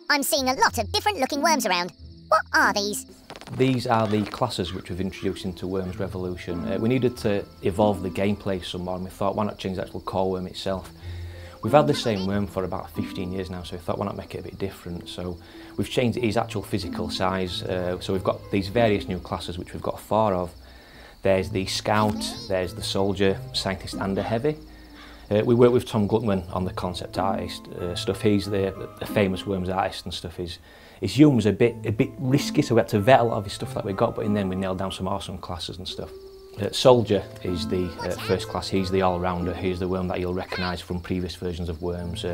I'm seeing a lot of different looking worms around. What are these? These are the classes which we've introduced into Worms Revolution. We needed to evolve the gameplay some more, and we thought, why not change the actual core worm itself? We've had the same worm for about 15 years now, so we thought, why not make it a bit different? So we've changed his actual physical size. So we've got these various new classes, which we've got 4 of. There's the Scout, there's the Soldier, Scientist and the Heavy. We work with Tom Gluckman on the concept artist stuff. He's the famous Worms artist and stuff. His humour's a bit risky, so we had to vet a lot of his stuff that we got, but in the end we nailed down some awesome classes and stuff. Soldier is the first class. He's the all-rounder. He's the worm that you'll recognise from previous versions of Worms.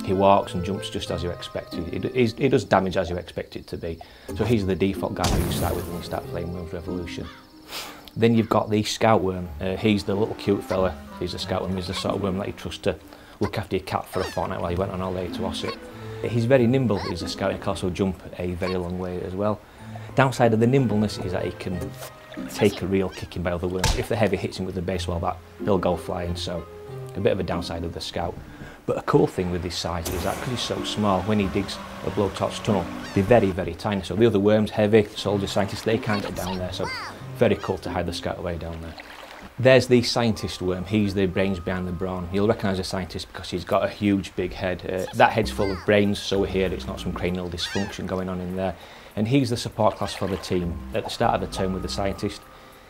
He walks and jumps just as you expect. He does damage as you expect it to be. So he's the default guy who you start with when you start playing Worms Revolution. Then you've got the Scout worm. He's the little cute fella. He's the Scout worm. He's the sort of worm that you trust to look after your cat for a fortnight while you went on holiday to Ossett. He's very nimble. He's a Scout and he can also jump a very long way as well. Downside of the nimbleness is that he can take a real kicking by other worms. If the Heavy hits him with the baseball bat, he'll go flying, so a bit of a downside of the Scout. But a cool thing with his size is that because he's so small, when he digs a blowtorch tunnel, they're very, very tiny. So the other worms, Heavy, Soldier, Scientist, they can't get down there, so very cool to hide the Scout away down there. There's the Scientist worm. He's the brains behind the brawn. You'll recognise the Scientist because he's got a huge big head. That head's full of brains, so here it's not some cranial dysfunction going on in there. And he's the support class for the team. At the start of the turn with the Scientist,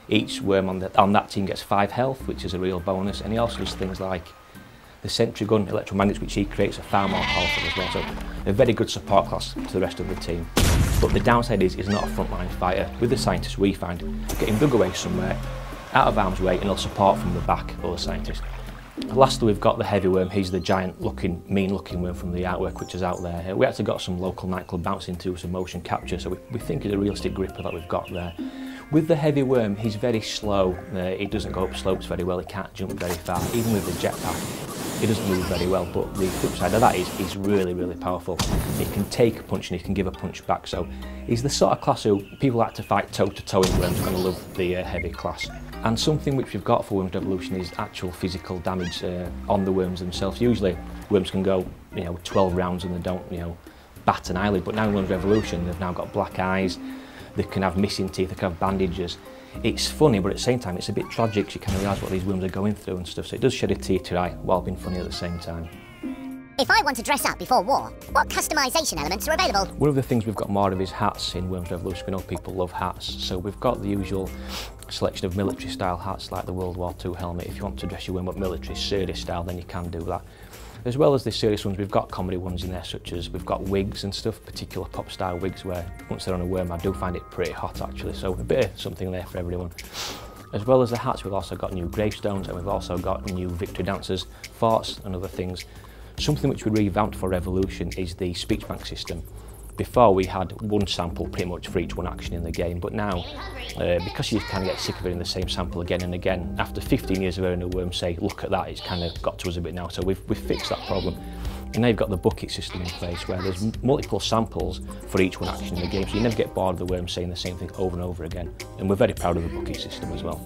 each worm on that team gets 5 health, which is a real bonus, and he also does things like the sentry gun, electromagnets, which he creates, are far more powerful as well. So a very good support class to the rest of the team. But the downside is he's not a frontline fighter. With the Scientist, we find get him dug away somewhere, out of harm's way, and he'll support from the back of the Scientist. Lastly, we've got the Heavy worm. He's the giant looking, mean looking worm from the artwork which is out there. We actually got some local nightclub bouncing to some motion capture, so we think it's a realistic gripper that we've got there. With the Heavy worm, he's very slow. He doesn't go up slopes very well, he can't jump very far. Even with the jetpack, he doesn't move very well, but the flip side of that is he's really, really powerful. He can take a punch and he can give a punch back, so he's the sort of class who people like to fight toe-to-toe in Worms are going to love the Heavy class. And something which we've got for Worms Revolution is actual physical damage on the worms themselves. Usually worms can go 12 rounds and they don't bat an eyelid, but now in Worms Revolution they've now got black eyes, they can have missing teeth, they can have bandages. It's funny, but at the same time it's a bit tragic, so you kind of realise what these worms are going through and stuff, so it does shed a tear to your eye while being funny at the same time. If I want to dress up before war, what customisation elements are available? One of the things we've got more of is hats in Worms Revolution. We know people love hats, so we've got the usual selection of military style hats like the World War II helmet. If you want to dress your worm up military, serious style, then you can do that. As well as the serious ones, we've got comedy ones in there, such as we've got wigs and stuff, particular pop style wigs where once they're on a worm I do find it pretty hot actually, so a bit of something there for everyone. As well as the hats, we've also got new gravestones and we've also got new victory dancers, forts and other things. Something which we revamped for Revolution is the speech bank system. Before we had one sample pretty much for each one action in the game, but now because you kind of get sick of hearing the same sample again and again, after 15 years of hearing a worm say look at that, it's kind of got to us a bit now, so we've fixed that problem. And now you've got the bucket system in place where there's multiple samples for each one action in the game, so you never get bored of the worm saying the same thing over and over again, and we're very proud of the bucket system as well.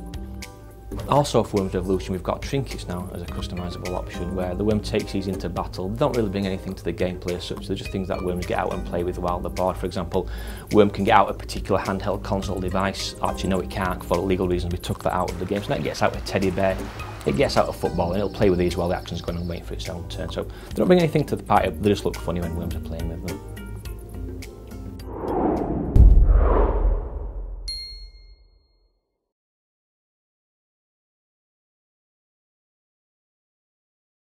Also for Worms Revolution we've got trinkets now as a customisable option where the worm takes these into battle. They don't really bring anything to the gameplay as such, they're just things that worms get out and play with while they're bored. For example, worm can get out a particular handheld console device. Actually no, it can't for legal reasons, we took that out of the game. So now it gets out a teddy bear, it gets out a football and it'll play with these while the action's going on and waiting for its own turn. So they don't bring anything to the party, they just look funny when worms are playing with them.